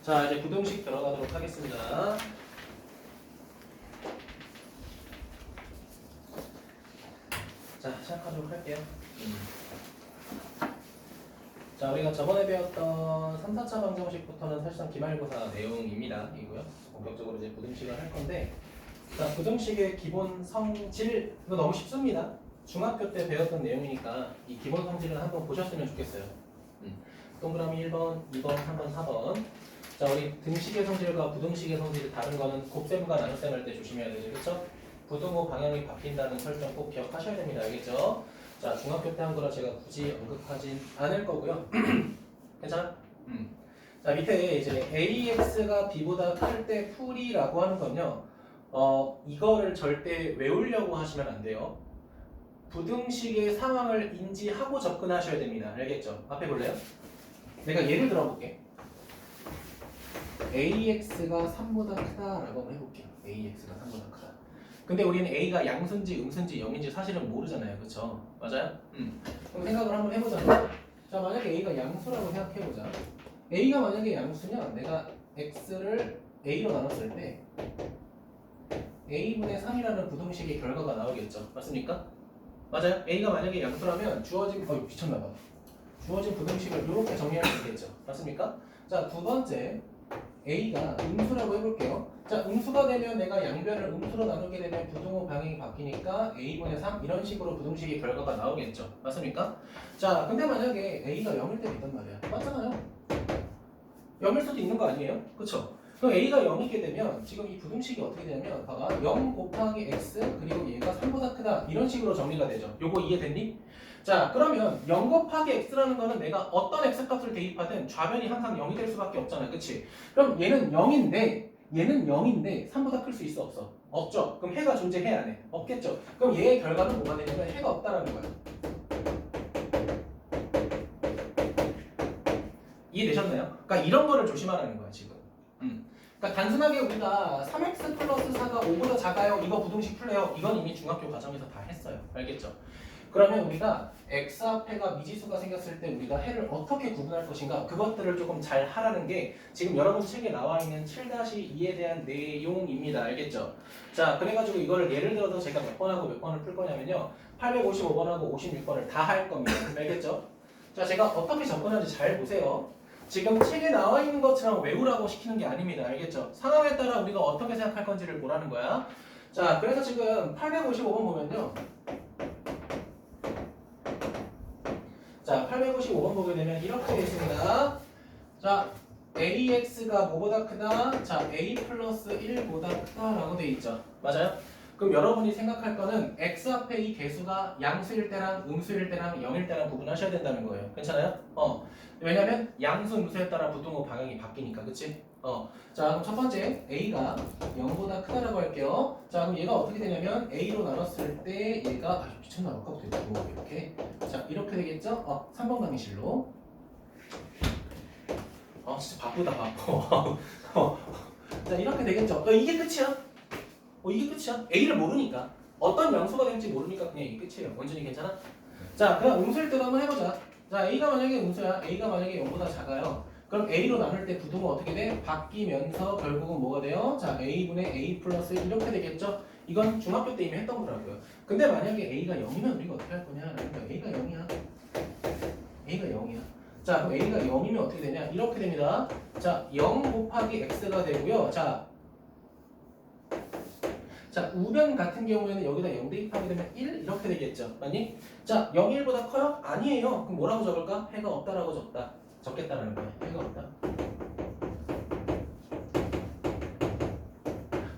자, 이제 부등식 들어가도록 하겠습니다. 자, 시작하도록 할게요. 자, 우리가 저번에 배웠던 3, 4차 방정식부터는 사실상 기말고사 내용입니다. 이고요. 본격적으로 이제 부등식을 할 건데, 자, 부등식의 기본 성질, 이거 너무 쉽습니다. 중학교 때 배웠던 내용이니까 이 기본 성질은 한번 보셨으면 좋겠어요. 동그라미 1번, 2번, 3번, 4번. 자, 우리 등식의 성질과 부등식의 성질이 다른 거는 곱셈과 나눗셈 할 때 조심해야 되죠. 그렇죠? 부등호 방향이 바뀐다는 설정 꼭 기억하셔야 됩니다. 알겠죠? 자, 중학교 때 한 거라 제가 굳이 언급하진 않을 거고요. 괜찮아? 자, 밑에 이제 AX가 B보다 클 때 풀이라고 하는 건요. 이거를 절대 외우려고 하시면 안 돼요. 부등식의 상황을 인지하고 접근하셔야 됩니다. 알겠죠? 앞에 볼래요? 내가 예를 들어볼게. AX가 3보다 크다라고 한번 해볼게요. AX가 3보다 크다. 근데 우리는 A가 양수인지 음수인지 0인지 사실은 모르잖아요. 그쵸? 맞아요? 그럼 생각을 한번 해보자면, 자, 만약에 A가 양수라고 생각해보자. A가 만약에 양수면 내가 X를 A로 나눴을 때 A분의 3이라는 부등식의 결과가 나오겠죠. 맞습니까? 맞아요? A가 만약에 양수라면 주어진, 미쳤나봐. 주어진 부등식을 이렇게 정리할 수 있겠죠. 맞습니까? 자, 두 번째, A가 음수라고 해볼게요. 자, 음수가 되면 내가 양변을 음수로 나누게 되면 부등호 방향이 바뀌니까 A분의 3 이런 식으로 부등식의 결과가 나오겠죠. 맞습니까? 자, 근데 만약에 A가 0일 때도 있단 말이야. 맞잖아요. 0일 수도 있는 거 아니에요? 그쵸? 그럼 A가 0이게 되면 지금 이 부등식이 어떻게 되냐면 봐봐. 0 곱하기 X 그리고 얘가 3보다 크다 이런 식으로 정리가 되죠. 요거 이해됐니? 자, 그러면 0 곱하기 X라는 거는 내가 어떤 X값을 대입하든 좌변이 항상 0이 될 수밖에 없잖아. 그치? 그럼 얘는 0인데 3보다 클 수 있어 없어? 없죠. 그럼 해가 존재해 안 해? 없겠죠. 그럼 얘의 결과는 뭐가 되냐면 해가 없다라는 거야. 이해되셨나요? 그러니까 이런 거를 조심하라는 거야 지금. 그러니까 단순하게 우리가 3x 플러스 4가 5보다 작아요. 이거 부등식 풀래요. 이건 이미 중학교 과정에서 다 했어요. 알겠죠? 그러면 우리가 x 앞에가 미지수가 생겼을 때 우리가 해를 어떻게 구분할 것인가 그것들을 조금 잘 하라는 게 지금 여러분 책에 나와 있는 7-2에 대한 내용입니다. 알겠죠? 자, 그래가지고 이거를 예를 들어서 제가 몇 번하고 몇 번을 풀 거냐면요. 855번하고 56번을 다 할 겁니다. 알겠죠? 자, 제가 어떻게 접근하는지 잘 보세요. 지금 책에 나와 있는 것처럼 외우라고 시키는 게 아닙니다. 알겠죠? 상황에 따라 우리가 어떻게 생각할 건지를 보라는 거야. 자, 그래서 지금 855번 보면요. 자, 855번 보게 되면 이렇게 되어 있습니다. 자, AX가 뭐보다 크다? 자, A 플러스 1보다 크다라고 되어 있죠. 맞아요? 그럼 여러분이 생각할 거는 X 앞에 이 개수가 양수일 때랑 음수일 때랑 0일 때랑 구분하셔야 된다는 거예요. 괜찮아요? 왜냐면 양수, 음수에 따라 부등호 방향이 바뀌니까. 그치? 자, 그럼 첫 번째 A가 0보다 크다라고 할게요. 자, 그럼 얘가 어떻게 되냐면 A로 나눴을 때 얘가 미쳤나 아까부터 이렇게 이렇게 되겠죠? 3번 강의실로. 진짜 바쁘다 바빠. 자, 이렇게 되겠죠? 이게 끝이야. 이게 끝이야. A를 모르니까 어떤 양수가 될지 모르니까 그냥 이게 끝이에요. 원준이 괜찮아? 자, 그럼 음수일 때도 한번 해보자. 자, A가 만약에 음수야. A가 만약에 0보다 작아요. 그럼 A로 나눌 때 부등호 어떻게 돼? 바뀌면서 결국은 뭐가 돼요? 자, A분의 A 플러스 1 이렇게 되겠죠? 이건 중학교 때 이미 했던 거라고요. 근데 만약에 A가 0이면 우리가 어떻게 할 거냐? 그러니까 A가 0이야. A가 0이야. 자, 그럼 A가 0이면 어떻게 되냐? 이렇게 됩니다. 자, 0 곱하기 X가 되고요. 자, 우변 같은 경우에는 여기다 0 대입하게 되면 1 이렇게 되겠죠. 맞니? 자, 0이 1보다 커요? 아니에요. 그럼 뭐라고 적을까? 해가 없다라고 적겠다라는 거야. 해가 없다.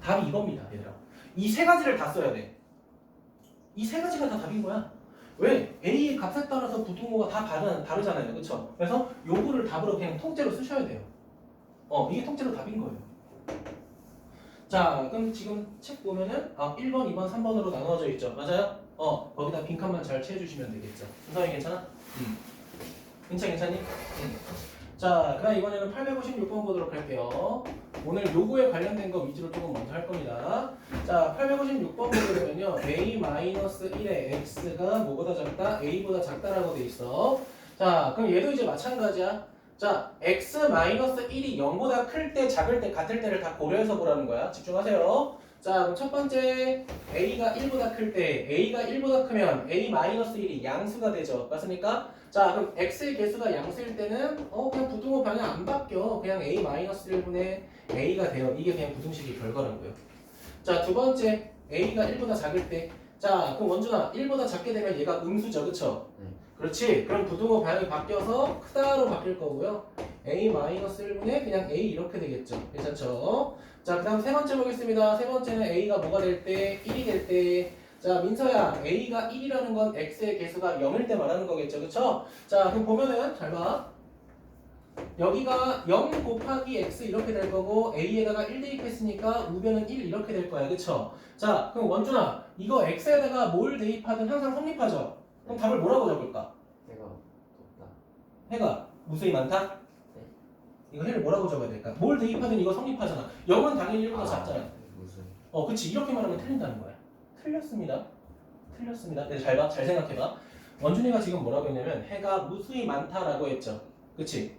답이 이겁니다, 얘들아. 이 세 가지를 다 써야 돼. 이 세 가지가 다 답인 거야. 왜? A의 값에 따라서 부등호가 다 다르잖아요. 그쵸? 그래서 요거를 답으로 그냥 통째로 쓰셔야 돼요. 이게 통째로 답인 거예요. 자, 그럼 지금 책 보면은 1번, 2번, 3번으로 나누어져 있죠. 맞아요? 거기다 빈칸만 잘 채워주시면 되겠죠. 선생님 괜찮아? 괜찮니? 자, 그럼 이번에는 856번 보도록 할게요. 오늘 요거에 관련된 거 위주로 조금 먼저 할 겁니다. 자, 856번 보게 되면요. A-1의 X가 뭐보다 작다? A보다 작다라고 돼 있어. 자, 그럼 얘도 이제 마찬가지야. 자, x-1이 0보다 클 때, 작을 때, 같을 때를 다 고려해서 보라는 거야. 집중하세요. 자, 그럼 첫 번째 a가 1보다 클 때, a가 1보다 크면 a-1이 양수가 되죠. 맞습니까? 자, 그럼 x의 개수가 양수일 때는 그냥 부등호 방향 안 바뀌어. 그냥 a-1분의 a가 돼요. 이게 그냥 부등식의 결과라고요. 자, 두 번째 a가 1보다 작을 때, 자, 그럼 원준아 1보다 작게 되면 얘가 음수죠, 그쵸? 그렇지. 그럼 부등호 방향이 바뀌어서 크다로 바뀔 거고요. a-1분의 그냥 a 이렇게 되겠죠. 괜찮죠? 자, 그 다음 세 번째 보겠습니다. 세 번째는 a가 뭐가 될 때? 1이 될 때. 자, 민서야, a가 1이라는 건 x의 개수가 0일 때 말하는 거겠죠, 그쵸? 자, 그럼 보면은 잘 봐. 여기가 0 곱하기 x 이렇게 될 거고 a에다가 1 대입했으니까 우변은 1 이렇게 될 거야, 그쵸? 자, 그럼 원준아, 이거 x에다가 뭘 대입하든 항상 성립하죠? 그럼 답을 뭐라고 적을까? 해가 높다. 해가 무수히 많다? 네. 이거 해를 뭐라고 적어야 될까? 뭘 대입하든 이거 성립하잖아. 0은 당연히 1보다 작잖아. 무슨? 그치. 이렇게 말하면 틀린다는 거야. 틀렸습니다. 틀렸습니다. 네, 잘 봐. 잘 생각해봐. 원준이가 지금 뭐라고 했냐면 해가 무수히 많다라고 했죠. 그치?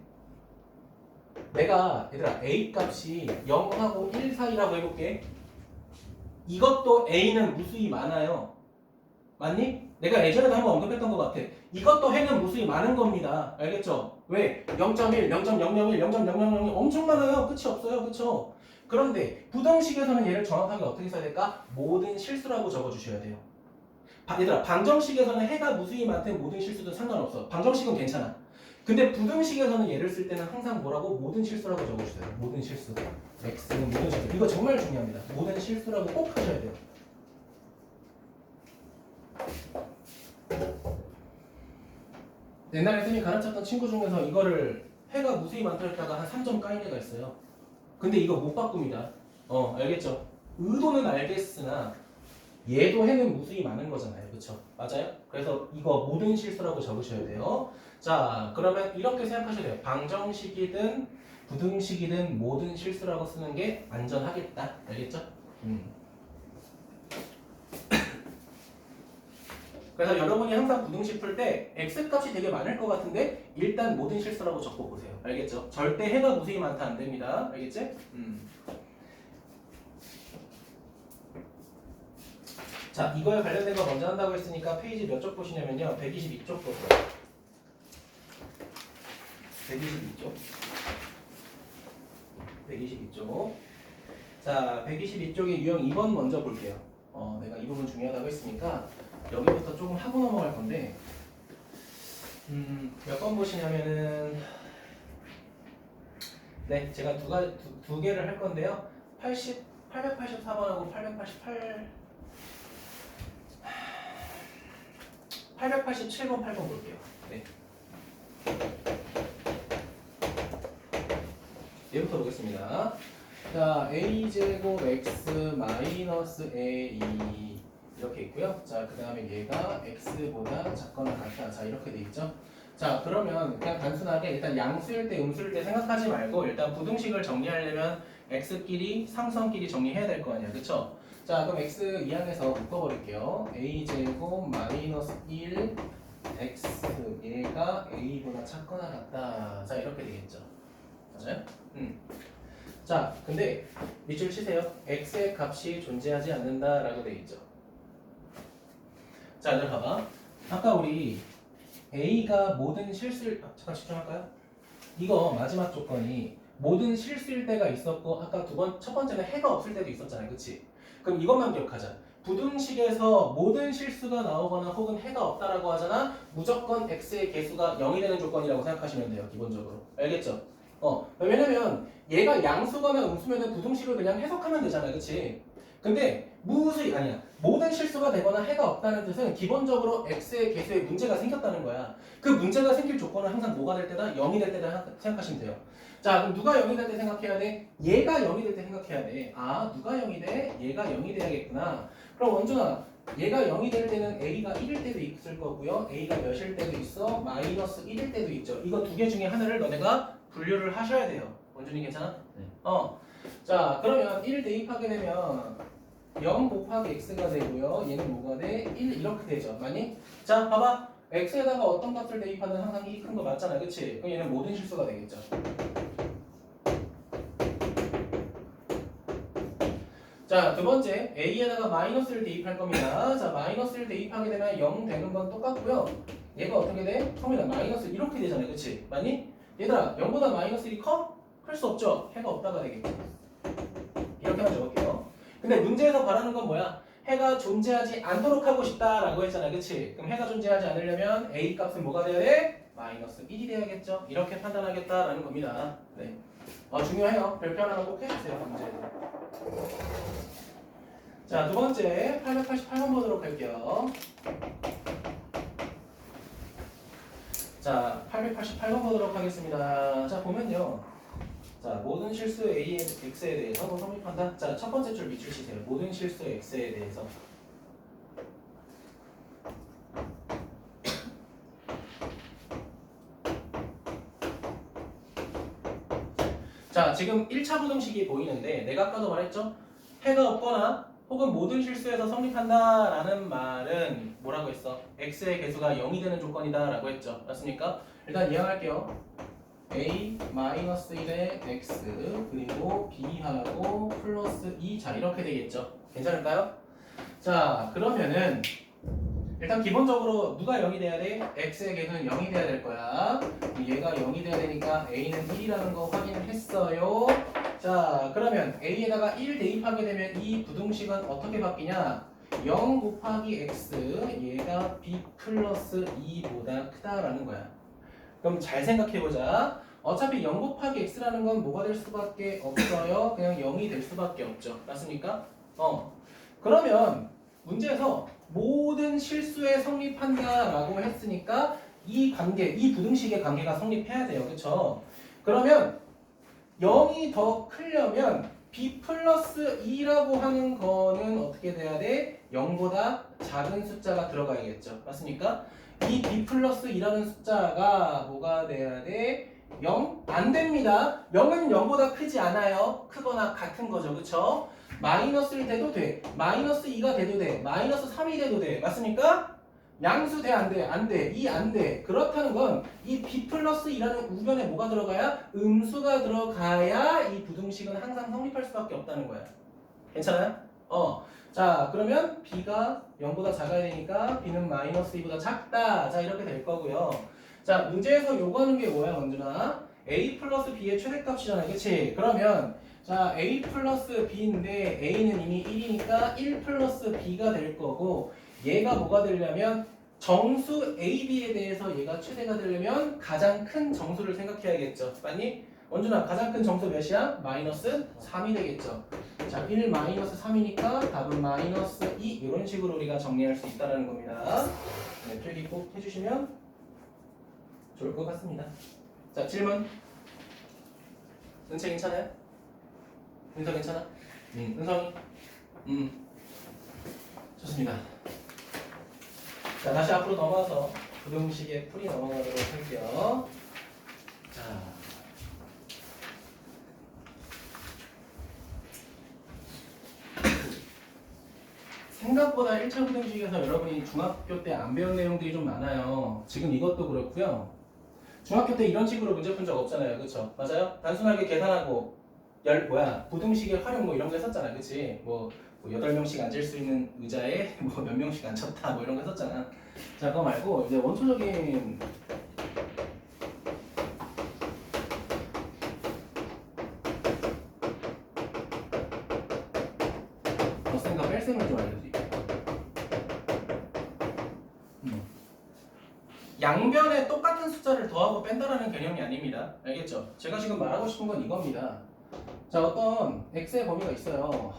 내가 얘들아 a 값이 0하고 1 사이라고 해볼게. 이것도 a는 무수히 많아요. 맞니? 내가 예전에도 한번 언급했던 것 같아. 이것도 해는 무수히 많은 겁니다. 알겠죠? 왜? 0.1, 0.001, 0.0001 엄청 많아요. 끝이 없어요. 그쵸? 그런데 부등식에서는 얘를 정확하게 어떻게 써야 될까? 모든 실수라고 적어주셔야 돼요. 얘들아 방정식에서는 해가 무수히 많든 모든 실수도 상관없어. 방정식은 괜찮아. 근데 부등식에서는 얘를 쓸 때는 항상 뭐라고? 모든 실수라고 적어주세요. 모든 실수. x는 모든 실수. 이거 정말 중요합니다. 모든 실수라고 꼭 하셔야 돼요. 옛날에 쌤이 가르쳤던 친구 중에서 이거를 해가 무수히 많다 했다가 한 3점 까인 애가 있어요. 근데 이거 못 바꿉니다. 알겠죠? 의도는 알겠으나 얘도 해는 무수히 많은 거잖아요. 그쵸? 맞아요? 그래서 이거 모든 실수라고 적으셔야 돼요. 자, 그러면 이렇게 생각하셔야 돼요. 방정식이든 부등식이든 모든 실수라고 쓰는 게 안전하겠다. 알겠죠? 그래서 여러분이 항상 부등식 풀 때 x값이 되게 많을 것 같은데 일단 모든 실수라고 적고 보세요. 알겠죠? 절대 해가 무수히 많다 안 됩니다. 알겠지? 자, 이거에 관련된 거 먼저 한다고 했으니까 페이지 몇 쪽 보시냐면요. 122쪽 보세요. 122쪽. 122쪽. 자, 122쪽의 유형 2번 먼저 볼게요. 내가 이 부분 중요하다고 했으니까 여기부터 조금 하고 넘어갈 건데 몇 번 보시냐면은 네, 제가 두 개를 할 건데요. 884번하고 887번, 8번 볼게요. 네. 얘부터 보겠습니다. 자, a제곱 x 마이너스 a 이렇게 있고요. 자, 그 다음에 얘가 x보다 작거나 같다. 자, 이렇게 돼 있죠. 자, 그러면 그냥 단순하게 일단 양수일 때 음수일 때 생각하지 말고 일단 부등식을 정리하려면 x끼리 상수끼리 정리해야 될 거 아니야. 그쵸? 자, 그럼 x 이항에서 묶어버릴게요. a제곱 마이너스 1 x 얘가 a보다 작거나 같다. 자, 이렇게 되겠죠. 맞아요? 자, 근데 밑줄 치세요. x의 값이 존재하지 않는다라고 돼 있죠. 자, 이제 봐봐. 아까 우리 a가 모든 실수일 잠깐 집중할까요? 이거 마지막 조건이 모든 실수일 때가 있었고 아까 첫 번째는 해가 없을 때도 있었잖아요. 그치? 그럼 이것만 기억하자. 부등식에서 모든 실수가 나오거나 혹은 해가 없다라고 하잖아. 무조건 x의 개수가 0이 되는 조건이라고 생각하시면 돼요. 기본적으로. 알겠죠? 왜냐면 얘가 양수거나 음수면은 부등식을 그냥 해석하면 되잖아요. 그치? 근데 아니야. 모든 실수가 되거나 해가 없다는 뜻은 기본적으로 x의 개수에 문제가 생겼다는 거야. 그 문제가 생길 조건은 항상 뭐가 될 때다? 0이 될 때다 생각하시면 돼요. 자, 그럼 누가 0이 될 때 생각해야 돼? 얘가 0이 될 때 생각해야 돼. 아, 누가 0이 돼? 얘가 0이 돼야겠구나. 그럼 원준아, 얘가 0이 될 때는 a가 1일 때도 있을 거고요. a가 몇일 때도 있어? 마이너스 1일 때도 있죠. 이거 두 개 중에 하나를 너네가 분류를 하셔야 돼요. 원준이 괜찮아? 네. 자, 그러면 1 대입하게 되면 0 곱하기 x가 되고요. 얘는 뭐가 돼? 1 이렇게 되죠. 맞니? 자, 봐봐. x에다가 어떤 값을 대입하든 항상 이 큰 거 맞잖아, 그치? 그럼 얘는 모든 실수가 되겠죠. 자, 두 번째, a에다가 마이너스를 대입할 겁니다. 자, 마이너스를 대입하게 되면 0 되는 건 똑같고요. 얘가 어떻게 돼? 성민아, 마이너스 이렇게 되잖아, 그치? 맞니? 얘들아, 0보다 마이너스 1이 커? 클 수 없죠? 해가 없다가 되겠죠. 이렇게만 적을게요. 근데 문제에서 바라는 건 뭐야? 해가 존재하지 않도록 하고 싶다라고 했잖아, 그치? 그럼 해가 존재하지 않으려면 a 값은 뭐가 돼야 돼? 마이너스 1이 돼야겠죠? 이렇게 판단하겠다라는 겁니다. 네. 중요해요. 별표 하나 꼭 해주세요, 문제에서. 자, 두 번째 888번 보도록 할게요. 자, 888번 보도록 하겠습니다. 자, 보면요. 자, 모든 실수 A의 X에 대해서 성립한다. 자, 첫 번째 줄 밑줄 치세요. 모든 실수 X에 대해서. 자, 지금 1차 부등식이 보이는데 내가 아까도 말했죠? 해가 없거나 혹은 모든 실수에서 성립한다 라는 말은 뭐라고 했어? X의 개수가 0이 되는 조건이다 라고 했죠. 맞습니까? 일단 이해할게요. A-1의 X 그리고 B하고 플러스 2. 자, 이렇게 되겠죠. 괜찮을까요? 자, 그러면은 일단 기본적으로 누가 0이 돼야 돼? X의 개수는 0이 돼야 될 거야. 얘가 0이 돼야 되니까 A는 1이라는 거 확인을 했어요. 자, 그러면 A에다가 1 대입하게 되면 이 부등식은 어떻게 바뀌냐? 0 곱하기 X 얘가 B 플러스 2보다 크다라는 거야. 그럼 잘 생각해보자. 어차피 0 곱하기 X라는 건 뭐가 될 수밖에 없어요? 그냥 0이 될 수밖에 없죠. 맞습니까? 그러면 문제에서 모든 실수에 성립한다라고 했으니까 이 관계, 이 부등식의 관계가 성립해야 돼요. 그쵸? 그러면 0이 더 크려면 b 플러스 2라고 하는 거는 어떻게 돼야 돼? 0보다 작은 숫자가 들어가야겠죠. 맞습니까? 이 b 플러스 2라는 숫자가 뭐가 돼야 돼? 0? 안 됩니다. 0은 0보다 크지 않아요. 크거나 같은 거죠. 그쵸? 마이너스 1 돼도 돼. 마이너스 2가 돼도 돼. 마이너스 3이 돼도 돼. 맞습니까? 양수 돼? 안 돼? 안 돼. 이 안 돼. 그렇다는 건 이 b 플러스 2라는 우변에 뭐가 들어가야? 음수가 들어가야 이 부등식은 항상 성립할 수밖에 없다는 거야. 괜찮아요? 자, 그러면 b가 0보다 작아야 되니까 b는 마이너스 2보다 작다. 자, 이렇게 될 거고요. 자, 문제에서 요구하는 게 뭐야, 원준아? a 플러스 b의 최대값이잖아. 그치? 그러면 자, a 플러스 b인데 a는 이미 1이니까 1 플러스 b가 될 거고 얘가 뭐가 되려면 정수 AB에 대해서 얘가 최대가 되려면 가장 큰 정수를 생각해야겠죠. 맞니? 원준아, 가장 큰 정수 몇이야? 마이너스 3이 되겠죠. 자, 1 마이너스 3이니까 답은 마이너스 2 이런 식으로 우리가 정리할 수 있다는 겁니다. 네, 필기 꼭 해주시면 좋을 것 같습니다. 자, 질문. 은채 괜찮아요? 은서 괜찮아? 은성이? 좋습니다. 자, 다시 앞으로 넘어가서 부등식의 풀이 넘어가도록 할게요. 자, 생각보다 1차 부등식에서 여러분이 중학교 때 안 배운 내용들이 좀 많아요. 지금 이것도 그렇고요. 중학교 때 이런 식으로 문제 푼 적 없잖아요. 그쵸? 맞아요? 단순하게 계산하고 부등식의 활용 뭐 이런 거 했었잖아. 그치? 뭐 8명씩 앉을 수 있는 의자에 뭐 몇 명씩 앉혔다 뭐 이런 거 했었잖아. 자, 그거 말고 이제 원초적인 덧셈과 뺄셈을 좀 알려드릴게요. 양변에 똑같은 숫자를 더하고 뺀다라는 개념이 아닙니다. 알겠죠? 제가 지금 말하고 싶은 건 이겁니다. 자, 어떤 x의 범위가 있어요.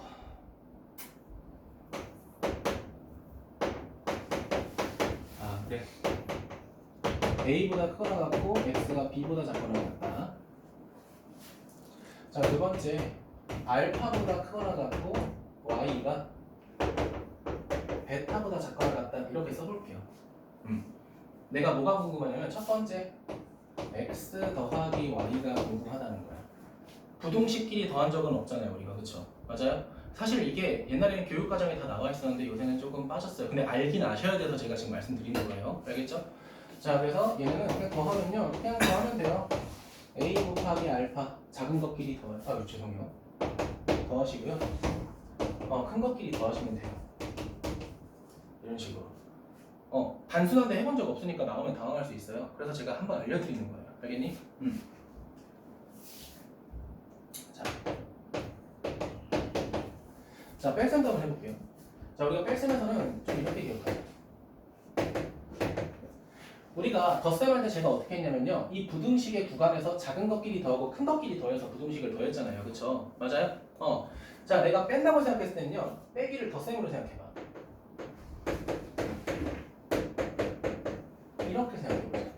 그래. a보다 크거나 같고 x가 b보다 작거나 같다. 자, 두 번째, 알파보다 크거나 같고 y가 베타보다 작거나 같다. 이렇게 써볼게요. 내가 뭐가 궁금하냐면 첫 번째, x 더하기 y가 궁금하다는 거야. 부등식끼리 더한 적은 없잖아요, 우리가. 그쵸? 맞아요? 사실 이게 옛날에는 교육과정에 다 나와 있었는데 요새는 조금 빠졌어요. 근데 알긴 아셔야 돼서 제가 지금 말씀드리는 거예요. 알겠죠? 자, 그래서 얘는 그냥 더하면요. 그냥 더하면 돼요. a 곱하기 알파 작은 것끼리 더해요. 아, 죄송해요. 더하시고요. 큰 것끼리 더하시면 돼요. 이런 식으로. 단순한데 해본 적 없으니까 나오면 당황할 수 있어요. 그래서 제가 한번 알려드리는 거예요. 알겠니? 자, 뺄셈도 한번 해볼게요. 자, 우리가 뺄셈에서는 좀 이렇게 기억해요. 우리가 덧셈할 때 제가 어떻게 했냐면요. 이 부등식의 구간에서 작은 것끼리 더하고 큰 것끼리 더해서 부등식을 더했잖아요. 그쵸? 맞아요? 자, 내가 뺀다고 생각했을 때는요. 빼기를 덧셈으로 생각해봐. 이렇게 생각해보자.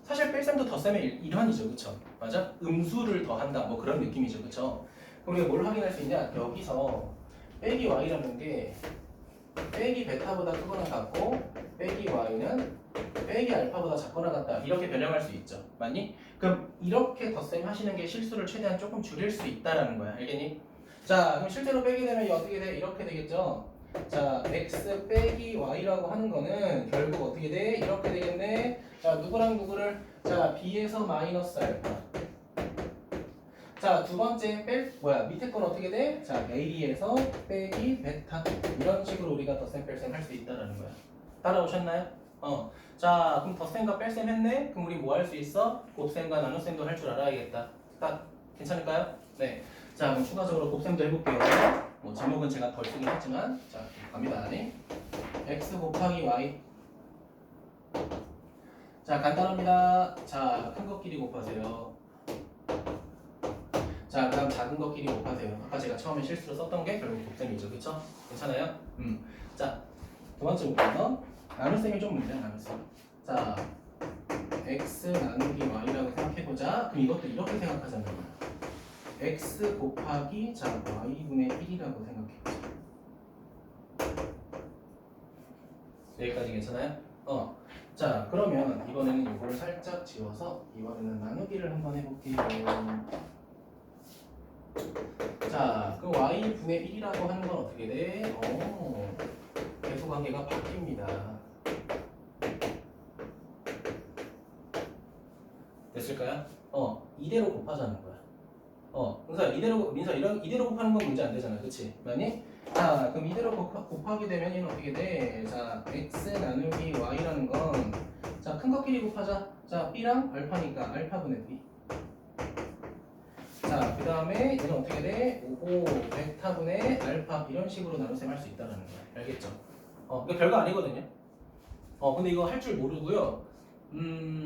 사실 뺄셈도 덧셈의 일환이죠. 그쵸? 맞아? 음수를 더한다. 뭐 그런 느낌이죠. 그쵸? 그럼 우리가 뭘 확인할 수 있냐? 여기서 빼기 y라는 게 빼기 베타보다 크거나 같고 빼기 y는 빼기 알파보다 작거나 같다. 이렇게 변형할 수 있죠. 맞니? 그럼 이렇게 덧셈 하시는 게 실수를 최대한 조금 줄일 수 있다라는 거야. 알겠니? 자, 그럼 실제로 빼게 되면 어떻게 돼? 이렇게 되겠죠? 자, x 빼기 y라고 하는 거는 결국 어떻게 돼? 이렇게 되겠네. 자, 누구랑 누구를? 자, b에서 마이너스 알파. 자, 두 번째 밑에 건 어떻게 돼? 자, a에서 빼기 베타. 이런 식으로 우리가 덧셈 뺄셈 할 수 있다라는 거야. 따라오셨나요? 자, 그럼 덧셈과 뺄셈 했네? 그럼 우리 뭐 할 수 있어? 곱셈과 나눗셈도 할 줄 알아야겠다. 딱 괜찮을까요? 네. 자, 그럼 추가적으로 곱셈도 해볼게요. 뭐 제목은 제가 덜 쓰긴 했지만, 자, 갑니다. 네. x 곱하기 y. 자, 간단합니다. 자, 큰 것끼리 곱하세요. 자, 그 다음 작은 것끼리 곱하세요. 아까 제가 처음에 실수로 썼던 게 결국 곱셈이죠. 그쵸? 괜찮아요? 자, 두 번째 볼게요. 나눗셈이 좀 문제야, 나눗셈. 자, x 나누기 y라고 생각해보자. 그럼 이것도 이렇게 생각하자면 x 곱하기 자 y분의 1이라고 생각해보자. 여기까지 괜찮아요? 자, 그러면 이번에는 이걸 살짝 지워서 이번에는 나누기를 한번 해볼게요. 자, 그럼 y분의 1이라고 하는 건 어떻게 돼? 계수관계가 바뀝니다. 됐을까요? 이대로 곱하자는 거야. 이대로 곱하는 건 문제 안 되잖아. 그치? 맞니? 자, 그럼 이대로 곱하게 되면 얘는 어떻게 돼? 자, x 나누기 y라는 건 자, 큰 것끼리 곱하자. 자, b랑 알파니까 알파분의 b. 자, 그 다음에 얘는 어떻게 돼? 5 베타분의 알파 이런 식으로 나눗셈 할 수 있다는 거야. 알겠죠? 이거 별거 아니거든요. 근데 이거 할 줄 모르고요.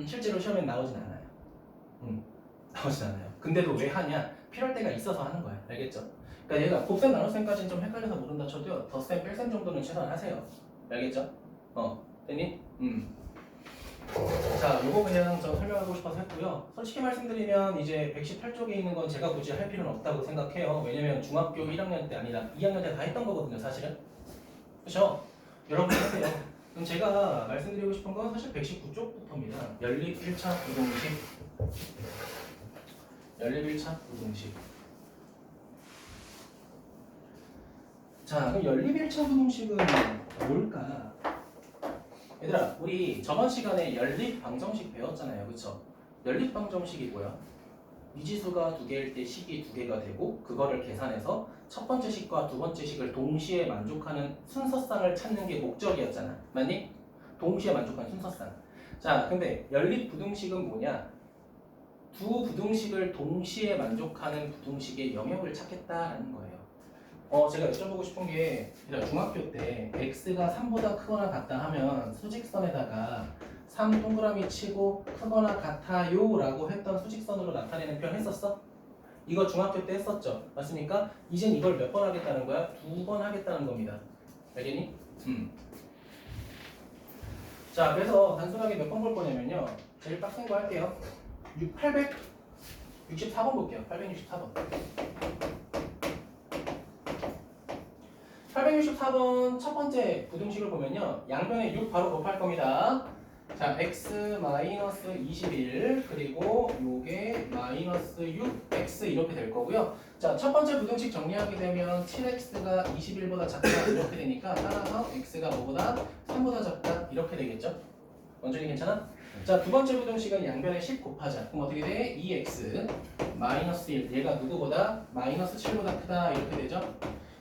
실제로 시험에 나오진 않아요. 나오진 않아요. 근데도 왜 하냐? 필요할 때가 있어서 하는 거야. 알겠죠? 그러니까 얘가 곱셈 나눗셈까지는 좀 헷갈려서 모른다 쳐도요. 덧셈, 뺄셈 정도는 최소한 하세요. 알겠죠? 됐니? 자, 요거 그냥 저 설명하고 싶어서 했고요. 솔직히 말씀드리면 이제 118쪽에 있는 건 제가 굳이 할 필요는 없다고 생각해요. 왜냐면 중학교 1학년 때 아니라 2학년 때 다 했던 거거든요, 사실은. 그렇죠? 여러분 하세요. 그럼 제가 말씀드리고 싶은 건 사실 119쪽부터입니다. 연립 1차 부등식. 연립 1차 부등식. 자, 그럼 연립 1차 부등식은 뭘까? 얘들아, 우리 저번 시간에 연립 방정식 배웠잖아요. 그쵸? 연립 방정식이 뭐야? 미지수가 2개일 때 식이 2개가 되고 그거를 계산해서 첫 번째 식과 두 번째 식을 동시에 만족하는 순서쌍을 찾는 게 목적이었잖아. 맞니? 동시에 만족하는 순서쌍. 자, 근데 연립 부등식은 뭐냐? 두 부등식을 동시에 만족하는 부등식의 영역을 찾겠다라는 거예요. 제가 여쭤보고 싶은 게 중학교 때 x가 3보다 크거나 같다 하면 수직선에다가 3 동그라미 치고 크거나 같아요 라고 했던 수직선으로 나타내는 표현 했었어? 이거 중학교 때 했었죠? 맞습니까? 이젠 이걸 몇 번 하겠다는 거야? 2번 하겠다는 겁니다. 알겠니? 자, 그래서 단순하게 몇 번 볼 거냐면요. 제일 빡센 거 할게요. 864번 볼게요. 864번. 864번 첫 번째 부등식을 보면요. 양변에 6 바로 곱할 겁니다. 자, x 마이너스 21 그리고 요게 마이너스 6x 이렇게 될 거고요. 자, 첫 번째 부등식 정리하게 되면 7x가 21보다 작다 이렇게 되니까 따라서 x가 뭐보다 3보다 작다 이렇게 되겠죠. 원준이 괜찮아? 자, 두 번째 부등식은 양변에 10 곱하자. 그럼 어떻게 돼? 2x 마이너스 1. 얘가 누구보다? 마이너스 7보다 크다. 이렇게 되죠?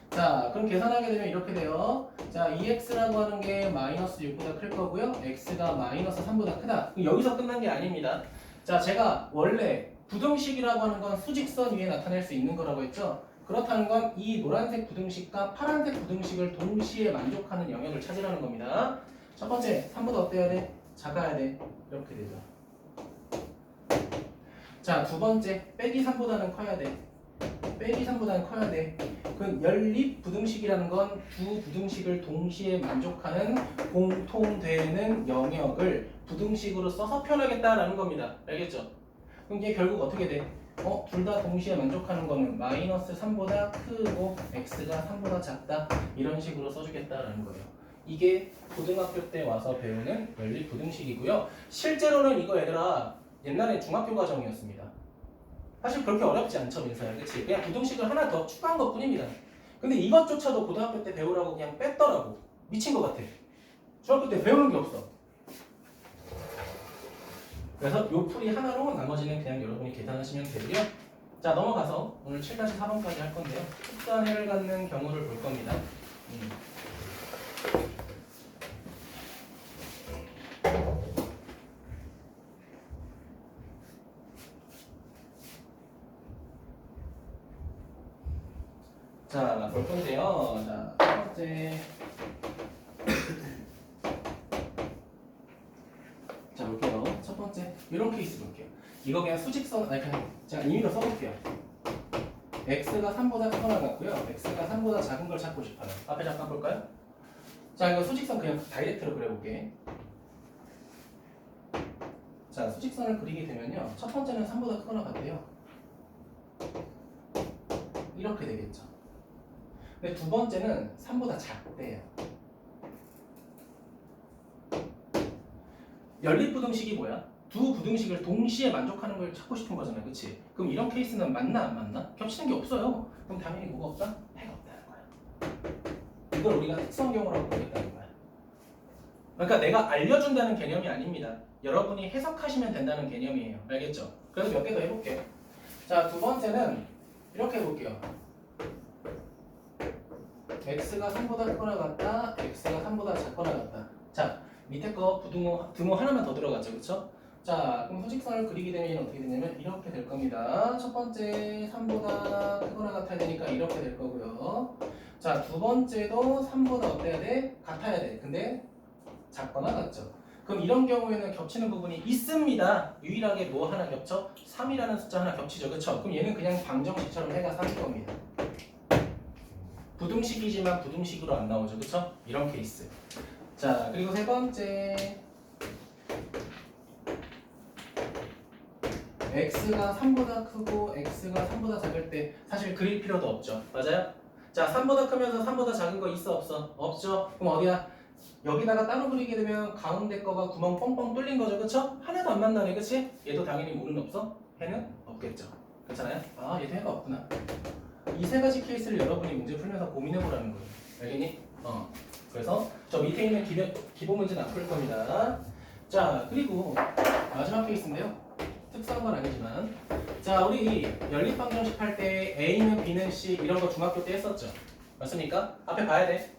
자, 그럼 계산하게 되면 이렇게 돼요. 자, 2x라고 하는 게 마이너스 6보다 클 거고요. x가 마이너스 3보다 크다. 그럼 여기서 끝난 게 아닙니다. 자, 제가 원래 부등식이라고 하는 건 수직선 위에 나타낼 수 있는 거라고 했죠? 그렇다는 건 이 노란색 부등식과 파란색 부등식을 동시에 만족하는 영역을 찾으라는 겁니다. 첫 번째, 3보다 어때야 돼? 작아야 돼. 이렇게 되죠. 자, 두 번째, 빼기 3보다는 커야 돼. 빼기 3보다는 커야 돼. 그 연립 부등식이라는 건 두 부등식을 동시에 만족하는 공통되는 영역을 부등식으로 써서 표현하겠다라는 겁니다. 알겠죠? 그럼 이게 결국 어떻게 돼? 둘 다 동시에 만족하는 거는 마이너스 3보다 크고 x가 3보다 작다. 이런 식으로 써주겠다라는 거예요. 이게 고등학교 때 와서 배우는 연립 부등식이고요. 실제로는 이거 얘들아 옛날에 중학교 과정이었습니다. 사실 그렇게 어렵지 않죠, 민서야. 그치? 그냥 부등식을 하나 더 추가한 것 뿐입니다. 근데 이것조차도 고등학교 때 배우라고 그냥 뺐더라고. 미친 것 같아. 중학교 때 배우는 게 없어. 그래서 요 풀이 하나로 나머지는 그냥 여러분이 계산하시면 되고요. 자, 넘어가서 오늘 7-4번까지 할 건데요. 특수한해를 갖는 경우를 볼 겁니다. 자, 볼 건데요. 자, 첫 번째. 자, 볼게요. 첫 번째. 이런 케이스 볼게요. 이거 그냥 수직선, 아니, 그냥 제가 임의로 써볼게요. x가 3보다 크거나 같고요. x가 3보다 작은 걸 찾고 싶어요. 앞에 잠깐 볼까요? 자, 이거 수직선 그냥 다이렉트로 그려볼게. 자, 수직선을 그리게 되면요. 첫 번째는 3보다 크거나 같대요. 이렇게 되겠죠. 근데 두 번째는 3보다 작대요. 연립부등식이 뭐야? 두 부등식을 동시에 만족하는 걸 찾고 싶은 거잖아요. 그치? 그럼 이런 케이스는 맞나 안 맞나? 겹치는 게 없어요. 그럼 당연히 뭐가 없다? 해가 없다는 거야. 이걸 우리가 특성경우라고 부르겠다는 거야. 그러니까 내가 알려준다는 개념이 아닙니다. 여러분이 해석하시면 된다는 개념이에요. 알겠죠? 그래서 몇 개 더 해볼게요. 자, 두 번째는 이렇게 해볼게요. x가 3보다 크거나 같다, x가 3보다 작거나 같다. 자, 밑에 거 등호 하나만 더 들어갔죠, 그쵸? 자, 그럼 수직선을 그리게 되면 어떻게 되냐면 이렇게 될 겁니다. 첫 번째 3보다 크거나 같아야 되니까 이렇게 될 거고요. 자, 두 번째도 3보다 어때야 돼? 같아야 돼. 근데 작거나 같죠. 그럼 이런 경우에는 겹치는 부분이 있습니다. 유일하게 뭐 하나 겹쳐? 3이라는 숫자 하나 겹치죠, 그쵸? 그럼 얘는 그냥 방정식처럼 해가 3일 겁니다. 부등식이지만 부등식으로 안 나오죠, 그쵸? 이런 케이스. 자, 그리고 세 번째, x가 3보다 크고 x가 3보다 작을 때 사실 그릴 필요도 없죠, 맞아요? 자, 3보다 크면서 3보다 작은 거 있어 없어? 없죠? 그럼 어디야? 여기다가 따로 그리게 되면 가운데 거가 구멍 뻥뻥 뚫린 거죠, 그쵸? 하나도 안 만나네, 그치? 얘도 당연히 물은 없어? 해는 없겠죠. 괜찮아요? 아, 얘도 해가 없구나. 이 세 가지 케이스를 여러분이 문제 풀면서 고민해보라는 거예요. 알겠니? 그래서 저 밑에 있는 기본 문제는 안 풀 겁니다. 자, 그리고 마지막 케이스인데요. 특수한 건 아니지만, 자, 우리 연립방정식 할 때 A는 B는 C 이런 거 중학교 때 했었죠. 맞습니까? 앞에 봐야 돼.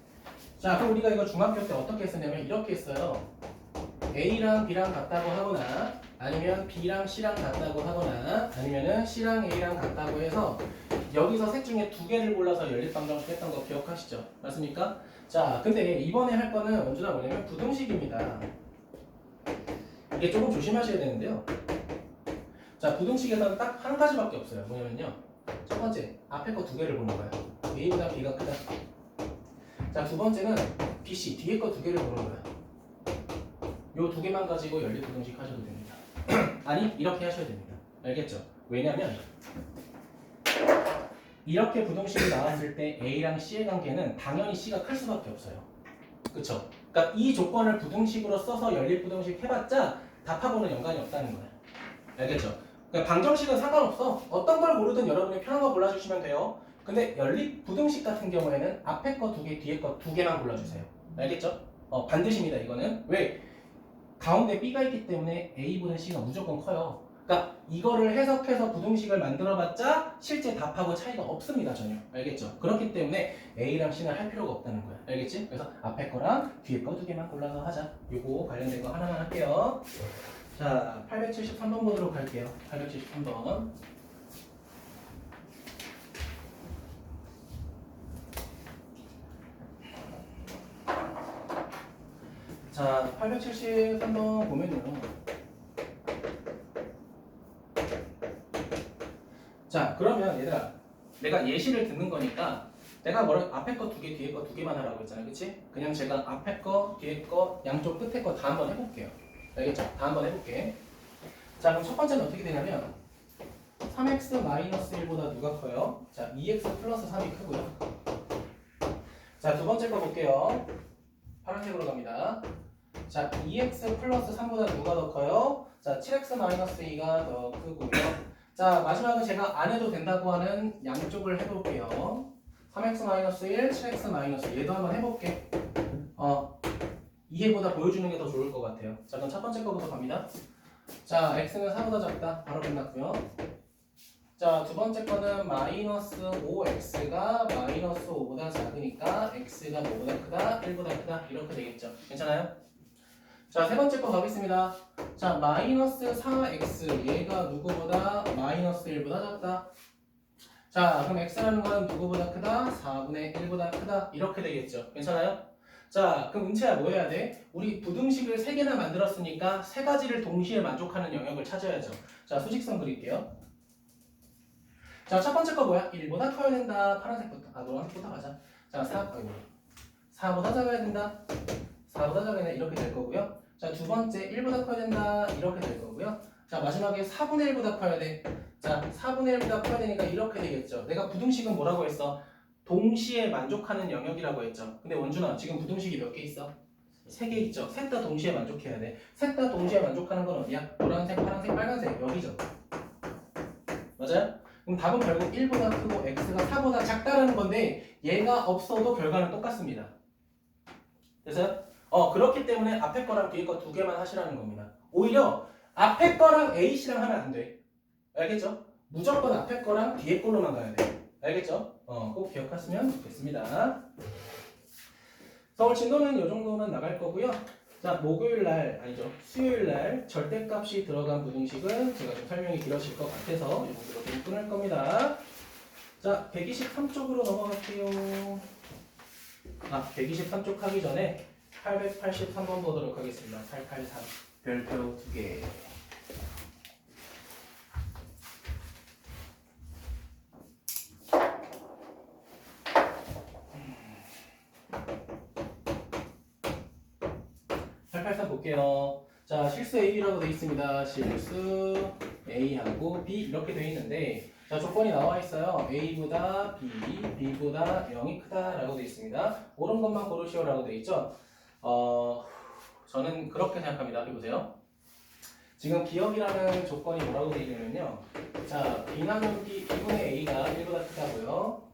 자, 그럼 우리가 이거 중학교 때 어떻게 했었냐면 이렇게 했어요. A랑 B랑 같다고 하거나 아니면 B랑 C랑 같다고 하거나 아니면은 C랑 A랑 같다고 해서 여기서 셋 중에 두 개를 골라서 연립방정식 했던 거 기억하시죠? 맞습니까? 자, 근데 이번에 할 거는 원주가 뭐냐면 부등식입니다. 이게 조금 조심하셔야 되는데요. 자, 부등식에서는 딱 한 가지밖에 없어요. 뭐냐면요. 첫 번째, 앞에 거 두 개를 보는 거예요. A보다 B가 크다. 자, 두 번째는 B, C, 뒤에 거 두 개를 보는 거예요. 요 두 개만 가지고 연립부등식 하셔도 됩니다. 아니, 이렇게 하셔야 됩니다. 알겠죠? 왜냐면 이렇게 부등식이 나왔을 때 A랑 C의 관계는 당연히 C가 클 수밖에 없어요. 그쵸? 그러니까 이 조건을 부등식으로 써서 연립부등식 해봤자 답하고는 연관이 없다는 거예요. 알겠죠? 그러니까 방정식은 상관없어. 어떤 걸 고르든 여러분이 편한 거 골라주시면 돼요. 근데 연립부등식 같은 경우에는 앞에 거 두 개, 뒤에 거 두 개만 골라주세요. 알겠죠? 반드시입니다, 이거는. 왜? 가운데 B가 있기 때문에 A분의 C가 무조건 커요. 그러니까 이거를 해석해서 부등식을 만들어봤자 실제 답하고 차이가 없습니다. 전혀. 알겠죠? 그렇기 때문에 A랑 C는 할 필요가 없다는 거야. 알겠지? 그래서 앞에 거랑 뒤에 거 두 개만 골라서 하자. 요거 관련된 거 하나만 할게요. 자, 873번 보도록 할게요. 873번. 자, 873번 보면요. 자, 그러면 얘들아, 내가 예시를 듣는 거니까 내가 뭐라 앞에 거 두 개, 뒤에 거 두 개만 하라고 했잖아, 그치? 그냥 제가 앞에 거, 뒤에 거, 양쪽 끝에 거 다 한번 해볼게요. 알겠죠? 다 한번 해볼게. 자, 그럼 첫 번째는 어떻게 되냐면 3x-1보다 누가 커요? 자, 2x 플러스 3이 크고요. 자, 두 번째 거 볼게요. 파란색으로 갑니다. 자, 2x 플러스 3보다 누가 더 커요? 자, 7x-2가 더 크고요. 자, 마지막은 제가 안 해도 된다고 하는 양쪽을 해볼게요. 3x-1, 7x-1 얘도 한번 해볼게. 이해보다 보여주는 게 더 좋을 것 같아요. 자, 그럼 첫 번째 거부터 갑니다. 자, x는 4보다 작다. 바로 끝났고요. 자, 두 번째 거는 마이너스 5x가 마이너스 5보다 작으니까 x가 뭐보다 크다? 1보다 크다. 이렇게 되겠죠. 괜찮아요? 자, 세 번째 거 가겠습니다. 자, 마이너스 4x 얘가 누구보다 마이너스 1보다 작다. 자, 그럼 x라는 건 누구보다 크다? 4분의 1보다 크다. 이렇게 되겠죠. 괜찮아요? 자, 그럼 은채야 뭐 해야 돼? 우리 부등식을 3개나 만들었으니까 3가지를 동시에 만족하는 영역을 찾아야죠. 자, 수직선 그릴게요. 자, 첫 번째 거 뭐야? 1보다 커야 된다. 파란색부터. 노란색부터 가자. 자, 4보다 작아야 된다. 4보다 작아야 된다. 이렇게 될 거고요. 자, 두 번째 1보다 커야 된다. 이렇게 될 거고요. 자, 마지막에 4분의 1보다 커야 돼. 자, 4분의 1보다 커야 되니까 이렇게 되겠죠. 내가 부등식은 뭐라고 했어? 동시에 만족하는 영역이라고 했죠. 근데 원준아, 지금 부등식이 몇 개 있어? 3개 있죠. 셋 다 동시에 만족해야 돼. 셋 다 동시에 만족하는 건 어디야? 노란색, 파란색, 빨간색. 여기죠. 맞아요? 그럼 답은 결국 1보다 크고 x가 4보다 작다라는 건데 얘가 없어도 결과는 똑같습니다. 그래서 그렇기 때문에 앞에 거랑 뒤에 거 두 개만 하시라는 겁니다. 오히려 앞에 거랑 A씨랑 하면 안 돼. 알겠죠? 무조건 앞에 거랑 뒤에 걸로만 가야 돼. 알겠죠? 꼭 기억하시면 좋겠습니다. 서울 진도는 이 정도만 나갈 거고요. 자, 목요일날, 아니죠. 수요일날 절대값이 들어간 부등식은 제가 좀 설명이 길어질 것 같아서 이 정도로 좀 끊을 겁니다. 자, 123쪽으로 넘어갈게요. 123쪽 하기 전에 883번 보도록 하겠습니다. 883 별표 2개. 볼게요. 자, 실수 AB라고 되어 있습니다. 실수 A하고 B 이렇게 되어 있는데 자, 조건이 나와 있어요. A보다 B, B보다 0이 크다라고 되어 있습니다. 옳은 것만 고르시오라고 되어 있죠. 저는 그렇게 생각합니다. 해보세요. 지금 기억이라는 조건이 뭐라고 되어 있냐면요. 자, B나누기 B분의 A가 1보다 크다고요.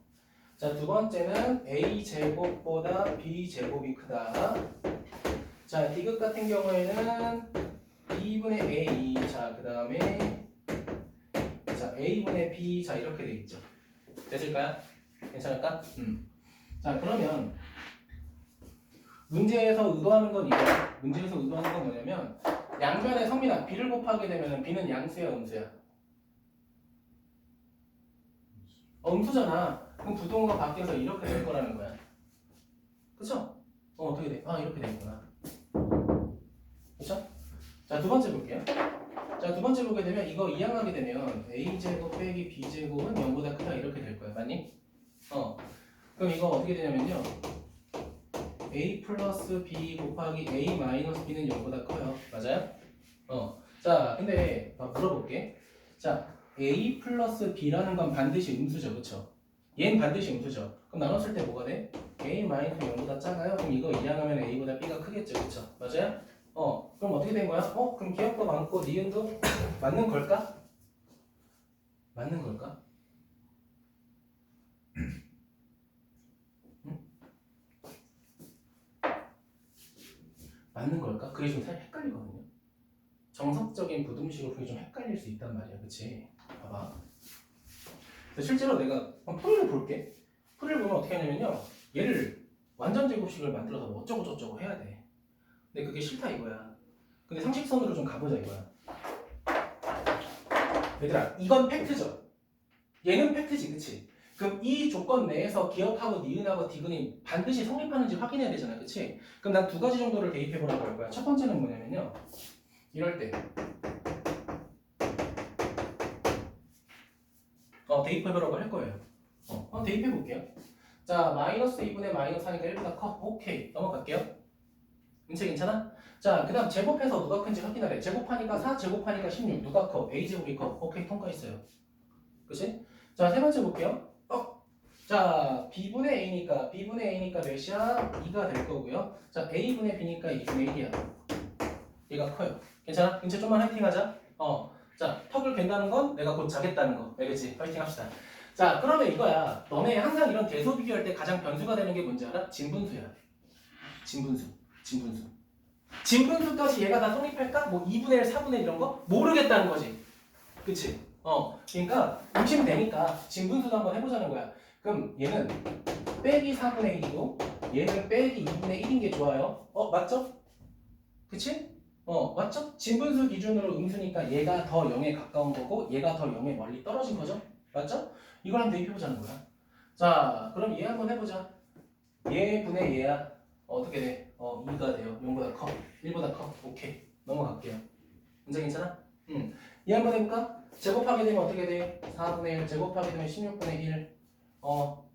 자, 두 번째는 A제곱보다 B제곱이 크다. 자, D극 같은 경우에는 2분의 A, 자, 그 다음에 자, A분의 B, 자, 이렇게 돼 있죠. 됐을까요? 괜찮을까? 자, 그러면 문제에서 의도하는 건 이거야. 문제에서 의도하는 건 뭐냐면 양변의 성미나 B를 곱하게 되면 B는 양수야, 음수야? 음수잖아. 그럼 부동호가 바뀌어서 이렇게 될 거라는 거야. 그쵸? 어떻게 돼? 이렇게 되는구나. 그쵸? 자, 두 번째 볼게요. 자, 두 번째 보게 되면 이거 이항하게 되면 A제곱 빼기 B제곱은 0보다 크다 이렇게 될 거야. 맞니? 그럼 이거 어떻게 되냐면요. A 플러스 B 곱하기 A 마이너스 B는 0보다 커요. 맞아요? 자, 근데 물어볼게. 자, A 플러스 B라는 건 반드시 음수죠. 그쵸? 얘는 반드시 음수죠. 그럼 나눴을 때 뭐가 돼? A 마이너스 0보다 작아요? 그럼 이거 이항하면 A보다 B가 크겠죠. 그쵸? 맞아요? 그럼 어떻게 된 거야? 그럼 기억도 많고 니은도 맞는 걸까? 맞는 걸까? 맞는 걸까? 그게 좀 살짝 헷갈리거든요. 정석적인 부등식으로 그게 좀 헷갈릴 수 있단 말이야, 그치? 봐봐. 그래서 실제로 내가 풀이를 볼게. 풀이를 보면 어떻게 하냐면요, 얘를 완전 제곱식을 만들어서 뭐 어쩌고 저쩌고 해야 돼. 근데 그게 싫다 이거야. 근데 상식선으로 좀 가보자 이거야. 얘들아, 이건 팩트죠? 얘는 팩트지, 그치? 그럼 이 조건 내에서 기억하고 니은하고 디귿이 반드시 성립하는지 확인해야 되잖아, 그치? 그럼 난 두 가지 정도를 대입해보라고 할 거야. 첫 번째는 뭐냐면요, 이럴 때 대입해보라고 할 거예요. 한번 대입해볼게요. 자, 마이너스 2분의 마이너스 하니까 1보다 커. 오케이, 넘어갈게요. 은채 괜찮아? 자, 그 다음 제곱해서 누가 큰지 확인하래. 제곱하니까 4, 제곱하니까 16. 누가 커? A제곱이 커. 오케이, 통과했어요. 그치? 자, 세 번째 볼게요. 자, B분의 A니까 몇이야? 2가 될 거고요. 자, A분의 B니까 2분의 1이야. 얘가 커요. 괜찮아? 은채 좀만 화이팅 하자. 자, 턱을 갠다는 건 내가 곧 자겠다는 거. 알겠지? 화이팅 합시다. 자, 그러면 이거야. 너네 항상 이런 대소 비교할 때 가장 변수가 되는 게 뭔지 알아? 진분수야. 진분수. 진분수까지 얘가 다 성립할까? 뭐 2분의 1, 4분의 1 이런 거? 모르겠다는 거지. 그치? 그러니까 의심되니까 진분수도 한번 해보자는 거야. 그럼 얘는 빼기 4분의 1이고 얘는 빼기 2분의 1인 게 좋아요. 맞죠? 그치? 맞죠? 진분수 기준으로 음수니까 얘가 더 0에 가까운 거고 얘가 더 0에 멀리 떨어진 거죠? 맞죠? 이걸 한번 대입해보자는 거야. 자, 그럼 얘 한번 해보자. 얘 분의 얘야. 어떻게 돼? 2가 돼요. 0보다 커. 1보다 커. 오케이. 넘어갈게요. 문제 괜찮아? 얘 한번 해볼까? 제곱하게 되면 어떻게 돼? 4분의 1. 제곱하게 되면 16분의 1.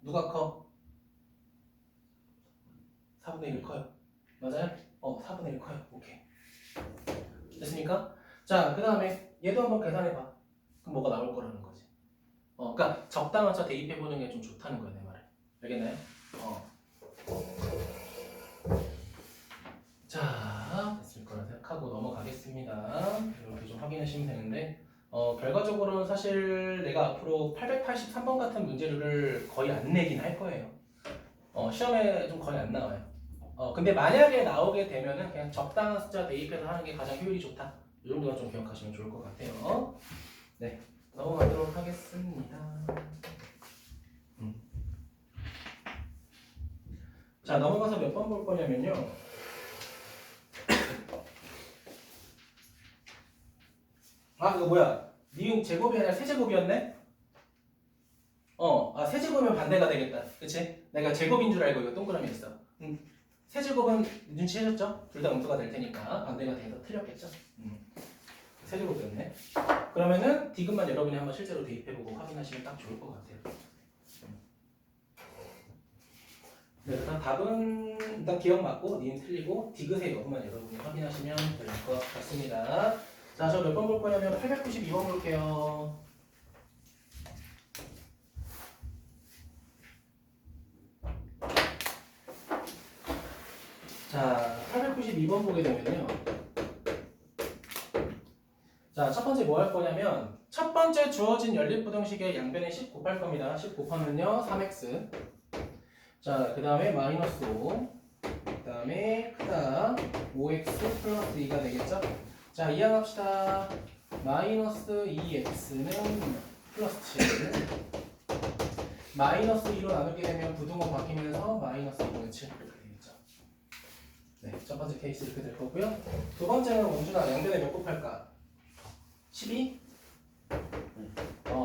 누가 커? 4분의 1 커요. 맞아요? 4분의 1 커요. 오케이. 됐습니까? 자, 그 다음에 얘도 한번 계산해봐. 그럼 뭐가 나올 거라는 거지. 그러니까 적당한 차 대입해보는 게 좀 좋다는 거야, 내 말을. 알겠나요? 자, 됐을 거라 생각하고 넘어가겠습니다. 이렇게 좀 확인하시면 되는데 결과적으로는 사실 내가 앞으로 883번 같은 문제를 거의 안 내긴 할 거예요. 시험에 좀 거의 안 나와요. 근데 만약에 나오게 되면은 그냥 적당한 숫자 대입해서 하는 게 가장 효율이 좋다. 이 정도만 좀 기억하시면 좋을 것 같아요. 네, 넘어가도록 하겠습니다. 자, 넘어가서 몇 번 볼 거냐면요. 이거 뭐야? 니은 제곱이 아니라 세제곱이었네? 세제곱이면 반대가 되겠다. 그치? 내가 제곱인 줄 알고 이거 동그라미 했어. 세제곱은 눈치채셨죠? 둘 다 음수가 될 테니까 반대가 돼서 틀렸겠죠? 세제곱이었네. 그러면은 디귿만 여러분이 한번 실제로 대입해보고 확인하시면 딱 좋을 것 같아요. 네, 일단 답은 일단 기억 맞고 니은 틀리고 디귿의 여부만 여러분이 확인하시면 될 것 같습니다. 자, 저 몇 번 볼 거냐면 892번 볼게요. 자, 892번 보게 되면요. 자, 첫 번째 뭐 할 거냐면 첫 번째 주어진 연립부등식의 양변에 10 곱할 겁니다. 10 곱하면요 3x. 자, 그 다음에 마이너스 5. 그 다음에 크다 5x 플러스 2가 되겠죠? 자, 이항합시다. 마이너스 2x는 플러스 7. 마이너스 2로 나누게 되면 부등호 바뀌면서 마이너스 2분의 7 이렇게 되겠죠. 네, 첫 번째 케이스 이렇게 될 거고요. 두 번째는 원준아 양변에 몇 곱할까? 12?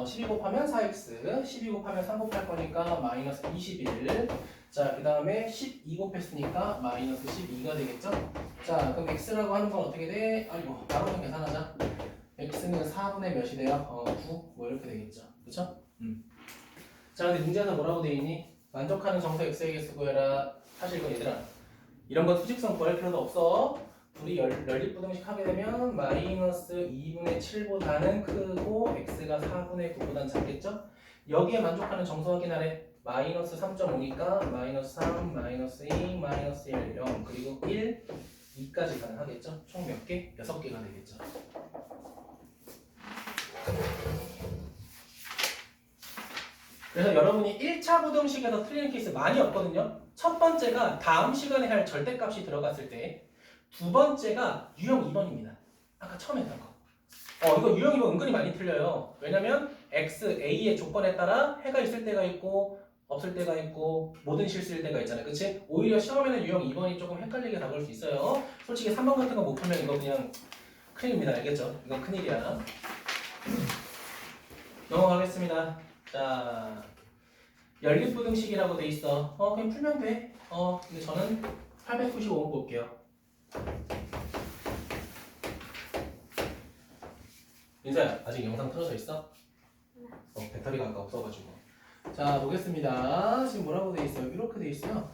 12 곱하면 4x, 12 곱하면 3 곱할 거니까 마이너스 21. 자, 그 다음에 12 곱했으니까 마이너스 12가 되겠죠? 자, 그럼 x라고 하는 건 어떻게 돼? 아이고, 바로 좀 계산하자. x는 4분의 몇이 돼요? 9? 뭐 이렇게 되겠죠? 그쵸? 자, 근데 문제에서 뭐라고 돼 있니? 만족하는 정수 x에게 수고해라. 사실 이거 얘들아, 이런 건 수직성 구할 필요도 없어. 둘이 연립부등식 하게 되면 마이너스 2분의 7보다는 크고 x가 4분의 9보다는 작겠죠? 여기에 만족하는 정수 확인하래. 마이너스 3.5니까 마이너스 3, 마이너스 2, 마이너스 1, 0 그리고 1, 2까지 가능하겠죠? 총 몇 개? 6개가 되겠죠. 그래서 여러분이 1차 부등식에서 틀리는 케이스 많이 없거든요. 첫 번째가 다음 시간에 할 절대값이 들어갔을 때, 두 번째가 유형 2번입니다. 아까 처음에 했던 거. 이거 유형 2번 은근히 많이 틀려요. 왜냐면 x, a의 조건에 따라 해가 있을 때가 있고 없을 때가 있고 모든 실수일 때가 있잖아요. 그치? 오히려 시험에는 유형 2번이 조금 헷갈리게 다가올 수 있어요. 솔직히 3번 같은 거 못 풀면 이거 그냥 큰일입니다. 알겠죠? 이건 큰일이야. 넘어가겠습니다. 자, 연립부등식이라고 돼 있어. 그냥 풀면 돼. 근데 저는 895번 볼게요. 민서야, 아직 영상 틀어져 있어? 배터리가 아까 없어가지고. 자, 보겠습니다. 지금 뭐라고 돼 있어요? 이렇게 돼 있어요.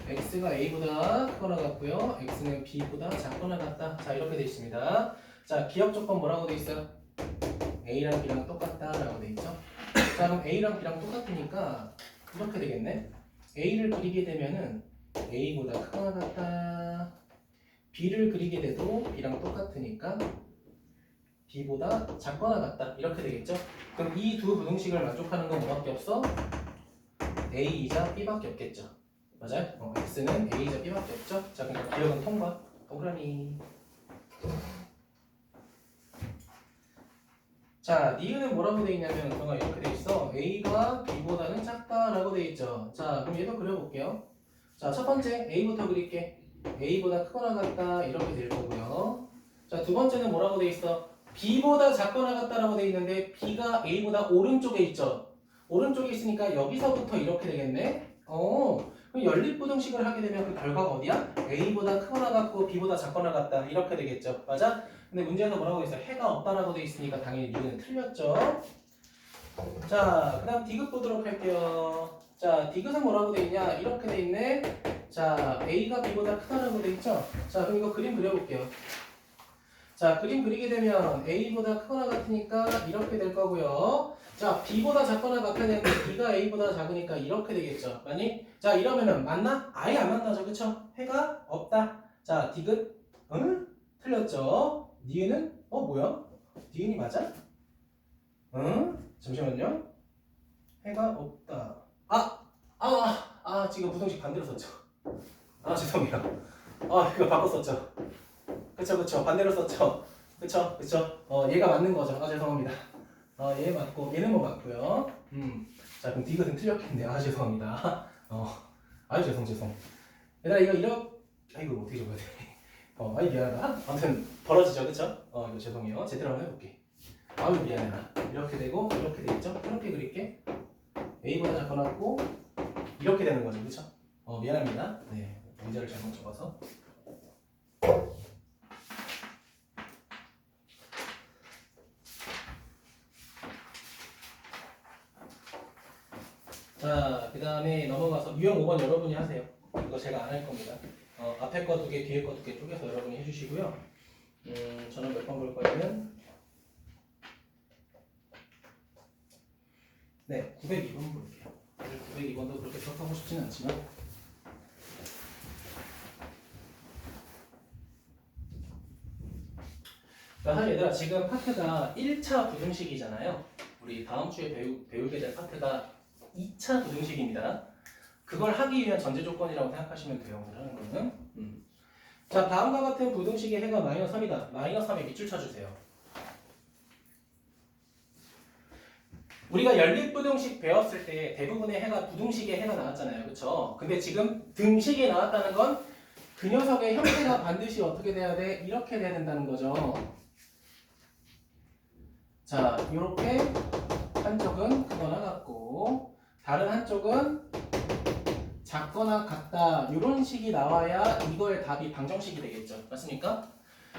x가 a보다 크거나 같고요. x는 b보다 작거나 같다. 자, 이렇게 돼 있습니다. 자, 기억 조건 뭐라고 돼 있어요? a랑 b랑 똑같다라고 돼 있죠. 자, 그럼 a랑 b랑 똑같으니까 이렇게 되겠네. a를 그리게 되면은 a보다 크거나 같다. b를 그리게 돼도 b랑 똑같으니까 b보다 작거나 같다. 이렇게 되겠죠. 그럼 이 두 부등식을 만족하는 건 뭐밖에 없어? a이자 b밖에 없겠죠. 맞아요? x는 a이자 b밖에 없죠. 자, 그러니까 기억은 통과. 동그라미. 자, 니은은 뭐라고 돼 있냐면 그가 이렇게 돼 있어. a가 b보다는 작다라고 돼 있죠. 자, 그럼 얘도 그려볼게요. 자, 첫 번째 a부터 그릴게. a보다 크거나 같다 이렇게 될 거고요. 자, 두 번째는 뭐라고 돼 있어? b보다 작거나 같다라고 돼 있는데 b가 a보다 오른쪽에 있죠. 오른쪽에 있으니까 여기서부터 이렇게 되겠네. 그럼 연립부등식을 하게 되면 그 결과가 어디야? a보다 크거나 같고 b보다 작거나 같다 이렇게 되겠죠. 맞아? 근데 문제에서 뭐라고 돼 있어? 해가 없다라고 돼 있으니까 당연히 니은은 틀렸죠. 자, 그 다음 디귿 보도록 할게요. 자, 디귿은 뭐라고 돼 있냐? 이렇게 돼 있네. 자, a가 b보다 크다라고 돼 있죠. 자, 그럼 이거 그림 그려볼게요. 자, 그림 그리게 되면 a보다 크거나 같으니까 이렇게 될 거고요. 자, b보다 작거나 같아야 되는데 b가 a보다 작으니까 이렇게 되겠죠. 맞니? 자, 이러면은 맞나? 아예 안 맞다죠. 그쵸? 해가 없다. 자, 디귿 응? 틀렸죠. 니은은 뭐야? 니은이 맞아? 응? 잠시만요. 해가 없다. 지금 부등식 반대로 썼죠. 죄송해요. 이거 바꿔 썼죠. 그쵸. 반대로 썼죠. 그쵸. 얘가 맞는 거죠. 죄송합니다. 얘 맞고, 얘는 뭐 맞고요. 자, 그럼 디귿은 틀렸겠네요. 죄송합니다. 죄송. 얘들아, 이거 이거 어떻게 적어야 돼? 미안하다. 아무튼, 벌어지죠. 그쵸? 이거 죄송해요. 제대로 한번 해볼게. 미안해라. 이렇게 되고, 이렇게 되겠죠? 이렇게 그릴게. a보다 작거나 같고, 이렇게 되는 거죠. 그쵸? 미안합니다. 네. 문제를 잘못 적어서. 자, 그 다음에 넘어가서 유형 5번 여러분이 하세요. 이거 제가 안 할 겁니다. 앞에 거 2개, 뒤에 거 2개 쪼개서 여러분이 해주시고요. 저는 몇 번 볼 거냐면, 네, 902번 볼게요. 902번도 그렇게 기억하고 싶지는 않지만. 사실 얘들아, 지금 파트가 1차 부등식이잖아요. 우리 다음 주에 배우게 될 파트가 2차 부등식입니다. 그걸 하기 위한 전제 조건이라고 생각하시면 돼요. 오늘 하는 거는. 자, 다음과 같은 부등식의 해가 마이너스 3이다. 마이너스 3에 밑줄 쳐주세요. 우리가 연립부등식 배웠을 때 대부분의 해가 부등식의 해가 나왔잖아요. 그쵸? 근데 지금 등식이 나왔다는 건 그 녀석의 형태가 반드시 어떻게 돼야 돼? 이렇게 돼야 된다는 거죠. 자, 이렇게 한쪽은 크거나 같고 다른 한쪽은 작거나 같다. 이런 식이 나와야 이거의 답이 방정식이 되겠죠. 맞습니까?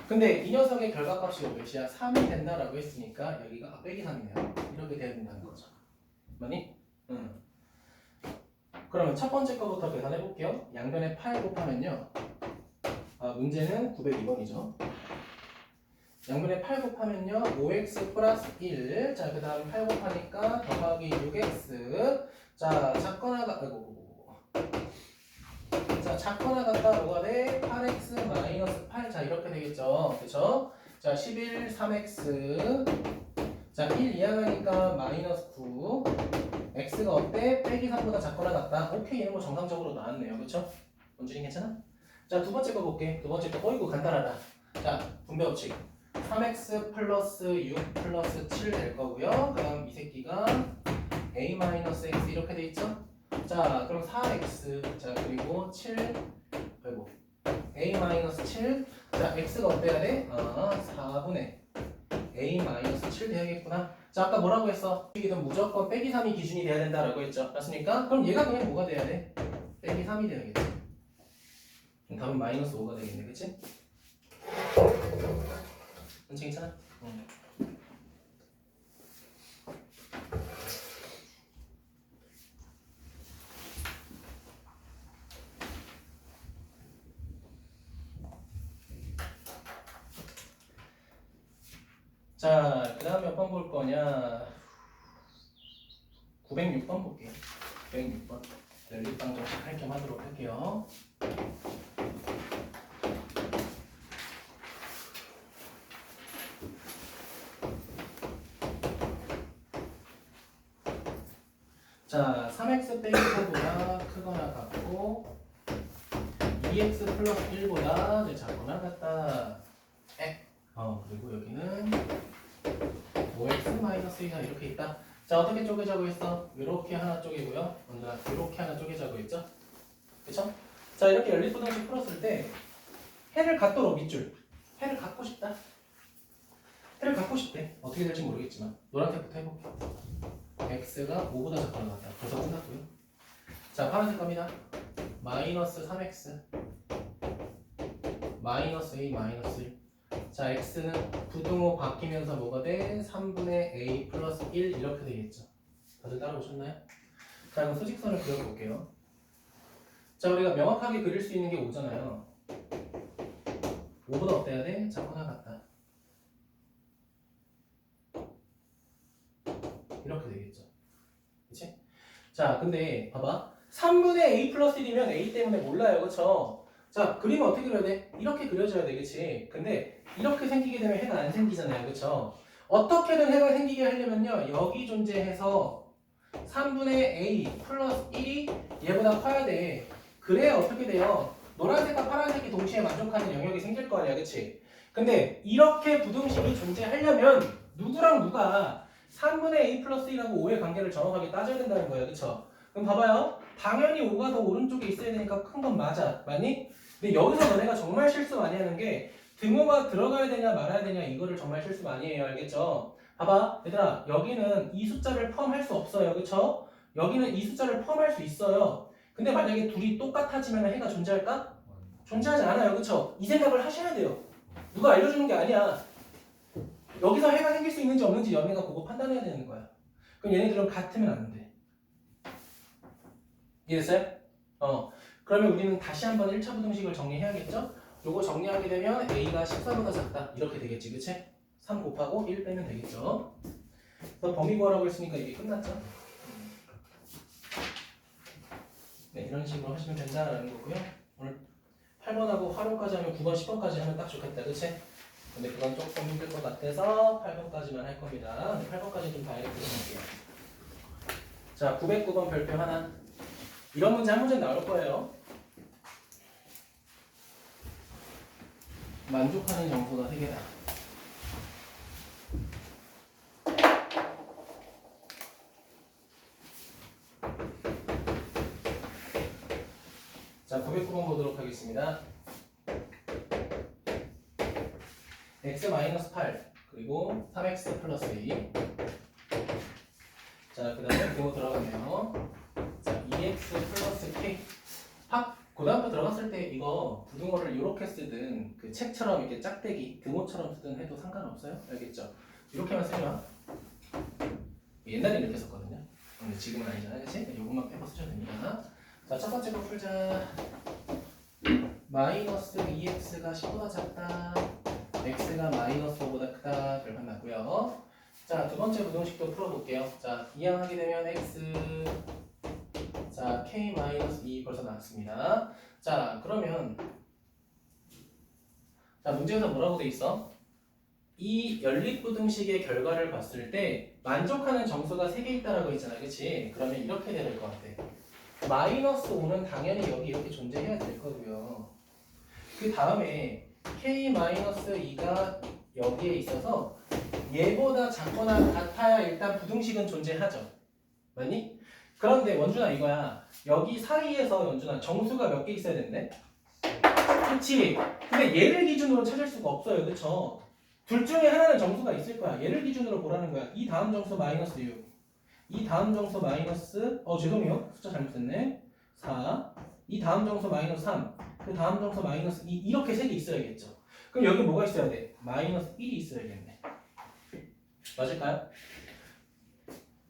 근데 이 녀석의 결과값이 몇이야? 3이 된다라고 했으니까 여기가 빼기 3이네요. 이렇게 돼야 된다는 거죠. 맞니? 그러면 첫 번째 거부터 계산해 볼게요. 양변에 8 곱하면요. 문제는 902번이죠. 양변에 8 곱하면요. 5x 플러스 1. 자, 그 다음 8 곱하니까 더하기 6x. 자, 작거나 같다 뭐가 돼? 8x 마이너스 8. 자, 이렇게 되겠죠. 그쵸? 자, 11, 3x. 자, 1 이항하니까 마이너스 9. x가 어때? 빼기 3보다 작거나 같다. 오케이, 이런 거 정상적으로 나왔네요. 그쵸? 원준이 괜찮아? 자, 두 번째 거 볼게. 두 번째 거, 이거 간단하다. 자, 분배 법칙. 3x 플러스 6 플러스 7 될 거고요. 그 다음 이 새끼가 a 마이너스 x 이렇게 돼 있죠? 자, 그럼 4x. 자, 그리고 7, 아이고, a 마이너스 7. 자, x가 어때야 돼? 4분의 a 마이너스 7 돼야겠구나. 자, 아까 뭐라고 했어? 이건 무조건 빼기 3이 기준이 돼야 된다라고 했죠. 맞습니까? 그럼 얘가 그냥 뭐가 돼야 돼? 빼기 3이 돼야겠지. 답은 마이너스 5가 되겠네, 그치? 괜찮아? 응. 자, 그 다음 몇 번 볼 거냐? 906번 볼게요. 906번. 연립방 정식 할 겸 하도록 할게요. 자, 3x 빼기 4보다 크거나 같고 2x 플러스 1보다 작거나 같다. 그리고 여기는 5x 마이너스 2가 이렇게 있다. 자, 어떻게 쪼개자고 했어? 이렇게 하나 쪼개고요. 뭔가 이렇게 하나 쪼개자고 했죠? 그쵸? 자, 이렇게 연립부등식 풀었을 때 해를 갖도록 밑줄. 해를 갖고 싶다. 해를 갖고 싶대. 어떻게 될지 모르겠지만 노란색부터 해볼게. x가 5보다 작거나 같다. 벌써 끝났고요. 자, 파란색 갑니다. 마이너스 3x 마이너스 a 마이너스 1. 자, x는 부등호 바뀌면서 뭐가 돼? 3분의 a 플러스 1 이렇게 되겠죠. 다들 따라오셨나요? 자, 그럼 수직선을 그려볼게요. 자, 우리가 명확하게 그릴 수 있는 게 5잖아요. 5보다 어때야 돼? 작거나 같다. 이렇게 되겠죠. 그치? 자, 근데 봐봐. 3분의 a 플러스 1이면 a 때문에 몰라요. 그쵸? 자, 그림은 어떻게 그려야 돼? 이렇게 그려줘야 돼. 그치? 근데 이렇게 생기게 되면 해가 안 생기잖아요. 그쵸? 어떻게든 해가 생기게 하려면요. 여기 존재해서 3분의 a 플러스 1이 얘보다 커야 돼. 그래야 어떻게 돼요? 노란색과 파란색이 동시에 만족하는 영역이 생길 거 아니야. 그치? 근데 이렇게 부등식이 존재하려면 누구랑 누가 3분의 a 플러스 1하고 5의 관계를 정확하게 따져야 된다는 거예요. 그쵸? 그럼 봐봐요. 당연히 5가 더 오른쪽에 있어야 되니까 큰 건 맞아. 맞니? 근데 여기서 너네가 정말 실수 많이 하는 게 등호가 들어가야 되냐 말아야 되냐 이거를 정말 실수 많이 해요. 알겠죠? 봐봐. 얘들아, 여기는 이 숫자를 포함할 수 없어요. 그쵸? 여기는 이 숫자를 포함할 수 있어요. 근데 만약에 둘이 똑같아지면 해가 존재할까? 존재하지 않아요. 그쵸? 이 생각을 하셔야 돼요. 누가 알려주는 게 아니야. 여기서 해가 생길 수 있는지 없는지 얘네가 그거 판단해야 되는 거야. 그럼 얘네들은 같으면 안 돼. 이해됐어요? 그러면 우리는 다시 한번 1차 부등식을 정리해야겠죠? 요거 정리하게 되면 a가 14보다 작다. 이렇게 되겠지. 그치? 3 곱하고 1 빼면 되겠죠? 그래서 범위 구하라고 했으니까 이게 끝났죠? 네, 이런 식으로 하시면 된다라는 거고요. 오늘 8번하고 활용까지 하면 9번, 10번까지 하면 딱 좋겠다. 그치? 근데 그건 조금 힘들 것 같아서 8번까지만 할 겁니다. 근데 8번까지 좀 다이렉트로 할게요. 자, 909번 별표 하나. 이런 문제 한 문제 나올 거예요. 만족하는 정도가 3개다. 자, 909번 보도록 하겠습니다. x-8 그리고 3x 플러스 2. 자, 그 다음에 등호 들어가네요. 자, 2x 플러스 k. 고등학교 들어갔을 때 이거 부등호를 이렇게 쓰든 그 책처럼 이렇게 짝대기 등호처럼 쓰든 해도 상관없어요. 알겠죠? 이렇게만 쓰면 옛날에 이렇게 썼거든요. 근데 지금은 아니잖아요. 그치? 이것만 빼고 쓰셔도 됩니다. 자, 첫 번째 거 풀자. 마이너스 2x가 10보다 작다. x가 마이너스 5보다 크다. 결과 났고요. 자, 두 번째 부등식도 풀어볼게요. 자, 이항하게 되면 x 자, k-2 벌써 나왔습니다. 자, 그러면 자, 문제에서 뭐라고 돼 있어? 이 연립부등식의 결과를 봤을 때 만족하는 정수가 3개 있다라고 있잖아. 그치? 그러면 이렇게 돼야 될 것 같아. 마이너스 5는 당연히 여기 이렇게 존재해야 될 거고요. 그 다음에 k-2가 여기에 있어서 얘보다 작거나 같아야 일단 부등식은 존재하죠. 맞니? 그런데 원준아 이거야. 여기 사이에서 원준아 정수가 몇 개 있어야 되는데? 그치? 근데 얘를 기준으로 찾을 수가 없어요. 그쵸? 둘 중에 하나는 정수가 있을 거야. 얘를 기준으로 보라는 거야. 이 다음 정수 마이너스 6. 이 다음 정수 마이너스 죄송해요. 숫자 잘못했네. 4. 이 다음 정수 마이너스 3. 그 다음 정수 마이너스 2. 이렇게 세 개 있어야겠죠. 그럼 여기 뭐가 있어야 돼? 마이너스 1이 있어야겠네. 맞을까요?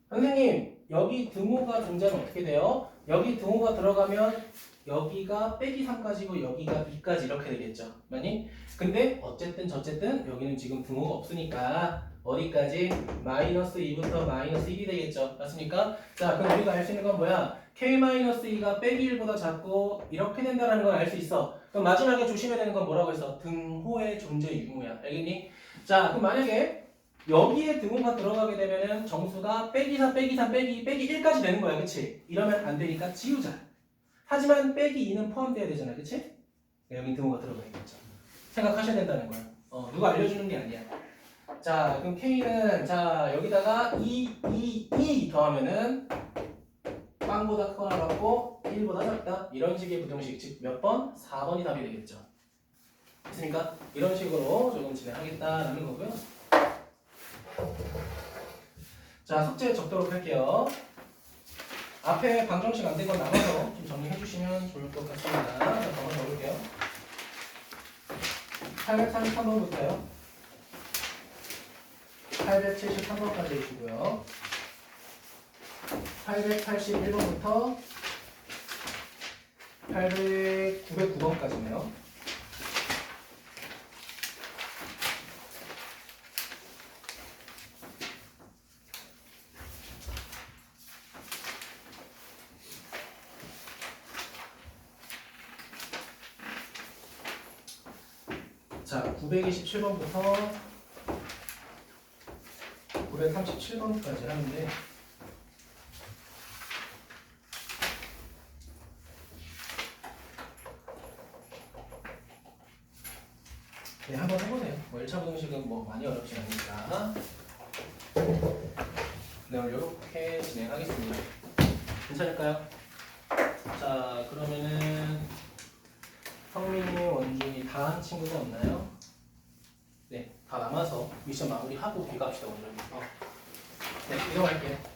선생님 여기 등호가 존재하면 어떻게 돼요? 여기 등호가 들어가면 여기가 빼기 3까지고 여기가 2까지 이렇게 되겠죠. 맞니? 근데 어쨌든 저쨌든 여기는 지금 등호가 없으니까 어디까지? 마이너스 2부터 마이너스 1이 되겠죠. 맞습니까? 자 그럼 우리가 알 수 있는 건 뭐야? k-2가 빼기 1보다 작고 이렇게 된다는 걸 알 수 있어. 그럼 마지막에 조심해야 되는 건 뭐라고 했어? 등호의 존재 유무야. 알겠니? 자 그럼 만약에 여기에 등호가 들어가게 되면은 정수가 빼기 4, 빼기 3, 빼기 1까지 되는 거야. 그치? 이러면 안 되니까 지우자. 하지만 빼기 2는 포함돼야 되잖아. 그치? 여기 등호가 들어가야겠죠. 생각하셔야 된다는 거야. 누가 알려주는 게 아니야. 자, 그럼 K는 자 여기다가 2 더하면은 빵보다 크거나 같고 1보다 작다. 이런 식의 부등식. 즉 몇 번? 4번이 답이 되겠죠. 됐습니까? 이런 식으로 조금 진행하겠다라는 거고요. 자, 숙제 적도록 할게요. 앞에 방정식 안 된 건 나눠서 좀 정리해 주시면 좋을 것 같습니다. 자, 한번 넣어볼게요. 833번부터요. 873번까지 해주고요. 881번부터 909번까지네요. 자, 927번부터 937번까지 하는데 네, 한번 해보세요. 뭐 1차 부등식은 뭐 많이 어렵지 않으니까 네, 오늘 이렇게 진행하겠습니다. 괜찮을까요? 자, 그러면은 성민이, 원준이 다 한 친구가 없나요? 네, 다 남아서 미션 마무리하고 귀가합시다 오늘. 네, 이동할게요.